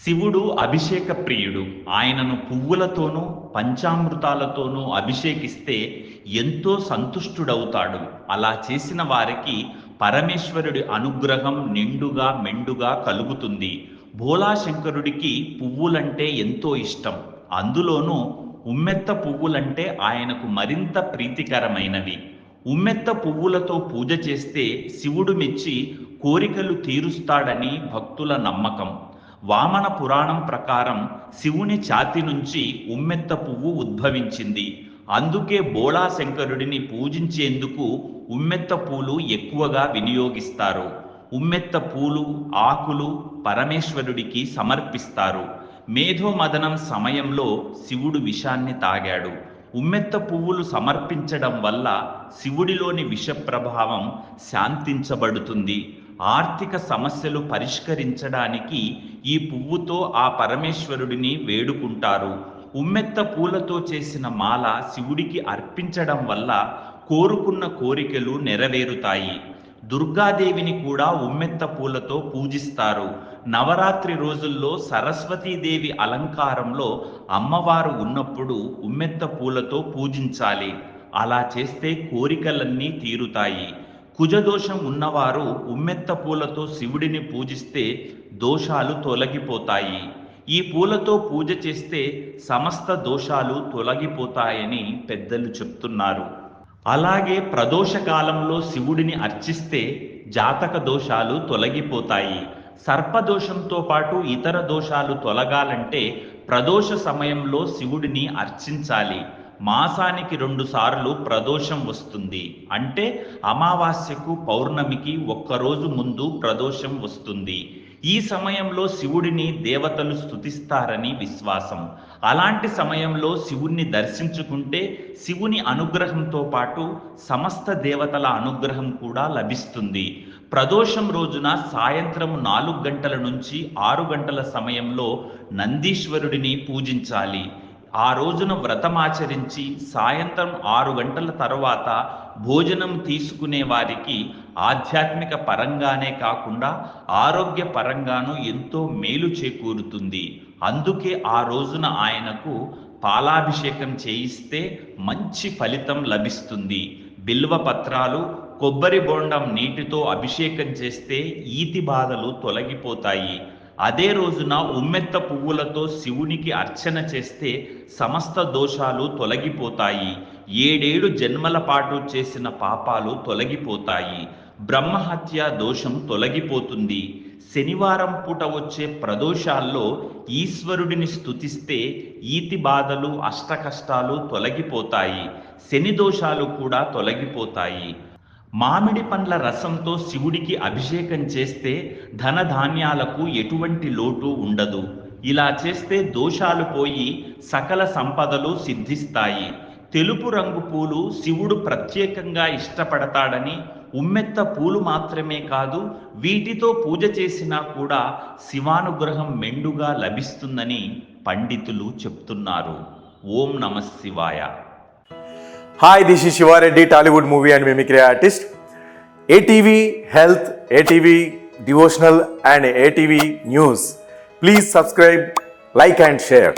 శివుడు అభిషేక ప్రియుడు. ఆయనను పువ్వులతోనూ పంచామృతాలతోనూ అభిషేకిస్తే ఎంతో సంతుష్టుడవుతాడు. అలా చేసిన వారికి పరమేశ్వరుడి అనుగ్రహం నిండుగా మెండుగా కలుగుతుంది. భోళాశంకరుడికి పువ్వులంటే ఎంతో ఇష్టం. అందులోనూ ఉమ్మెత్త పువ్వులంటే ఆయనకు మరింత ప్రీతికరమైనవి. ఉమ్మెత్త పువ్వులతో పూజ చేస్తే శివుడు మెచ్చి కోరికలు తీరుస్తాడని భక్తుల నమ్మకం. వామన పురాణం ప్రకారం శివుని ఛాతి నుంచి ఉమ్మెత్త పువ్వు ఉద్భవించింది. అందుకే బోళాశంకరుడిని పూజించేందుకు ఉమ్మెత్త పూలు ఎక్కువగా వినియోగిస్తారు. ఉమ్మెత్త పూలు ఆకులు పరమేశ్వరుడికి సమర్పిస్తారు. మేధోమదనం సమయంలో శివుడు విషాన్ని తాగాడు. ఉమ్మెత్త పువ్వులు సమర్పించడం వల్ల శివుడిలోని విష ప్రభావం శాంతించబడుతుంది. ఆర్థిక సమస్యలు పరిష్కరించడానికి ఈ పువ్వుతో ఆ పరమేశ్వరుడిని వేడుకుంటారు. ఉమ్మెత్త పూలతో చేసిన మాల శివుడికి అర్పించడం వల్ల కోరుకున్న కోరికలు నెరవేరుతాయి. దుర్గాదేవిని కూడా ఉమ్మెత్త పూలతో పూజిస్తారు. నవరాత్రి రోజుల్లో సరస్వతీదేవి అలంకారంలో అమ్మవారు ఉన్నప్పుడు ఉమ్మెత్త పూలతో పూజించాలి. అలా చేస్తే కోరికలన్నీ తీరుతాయి. కుజదోషం ఉన్నవారు ఉమ్మెత్త పూలతో శివుడిని పూజిస్తే దోషాలు తొలగిపోతాయి. ఈ పూలతో పూజ చేస్తే సమస్త దోషాలు తొలగిపోతాయని పెద్దలు చెప్తున్నారు. అలాగే ప్రదోషకాలంలో శివుడిని అర్చిస్తే జాతక దోషాలు తొలగిపోతాయి. సర్పదోషంతో పాటు ఇతర దోషాలు తొలగాలంటే ప్రదోష సమయంలో శివుడిని అర్చించాలి. మాసానికి 2 సార్లు ప్రదోషం వస్తుంది. అంటే అమావాస్యకు పౌర్ణమికి ఒక్కరోజు ముందు ప్రదోషం వస్తుంది. ఈ సమయంలో శివుడిని దేవతలు స్తుతిస్తారని విశ్వాసం. అలాంటి సమయంలో శివుణ్ణి దర్శించుకుంటే శివుని అనుగ్రహంతో పాటు సమస్త దేవతల అనుగ్రహం కూడా లభిస్తుంది. ప్రదోషం రోజున సాయంత్రం 4 గంటల నుంచి 6 గంటల సమయంలో నందీశ్వరుడిని పూజించాలి. ఆ రోజున వ్రతమాచరించి సాయంత్రం 6 గంటల తర్వాత భోజనం తీసుకునే వారికి ఆధ్యాత్మిక పరంగానే కాకుండా ఆరోగ్య పరంగానూ ఎంతో మేలు చేకూరుతుంది. అందుకే ఆ రోజున ఆయనకు పాలాభిషేకం చేయిస్తే మంచి ఫలితం లభిస్తుంది. బిల్వ పత్రాలు కొబ్బరి బోండం నీటితో అభిషేకం చేస్తే ఈతి బాధలు తొలగిపోతాయి. అదే రోజున ఉమ్మెత్త పువ్వులతో శివునికి అర్చన చేస్తే సమస్త దోషాలు తొలగిపోతాయి. 7 జన్మల పాటు చేసిన పాపాలు తొలగిపోతాయి. బ్రహ్మహత్య దోషం తొలగిపోతుంది. శనివారం పూట వచ్చే ప్రదోషాల్లో ఈశ్వరుడిని స్తుతిస్తే ఈతి బాధలు అష్టకష్టాలు తొలగిపోతాయి. శని దోషాలు కూడా తొలగిపోతాయి. మామిడి పండ్ల రసంతో శివుడికి అభిషేకం చేస్తే ధనధాన్యాలకు ఎటువంటి లోటు ఉండదు. ఇలా చేస్తే దోషాలు పోయి సకల సంపదలు సిద్ధిస్తాయి. తెలుపు రంగు పూలు శివుడు ప్రత్యేకంగా ఇష్టపడతాడని, ఉమ్మెత్త పూలు మాత్రమే కాదు వీటితో పూజ చేసినా కూడా శివానుగ్రహం మెండుగా లభిస్తుందని పండితులు చెప్తున్నారు. ఓం నమః శివాయ. Hi, this is Shiva Reddy, Tollywood movie and mimicry artist. ATV Health, ATV Devotional and ATV News. Please subscribe, like and share.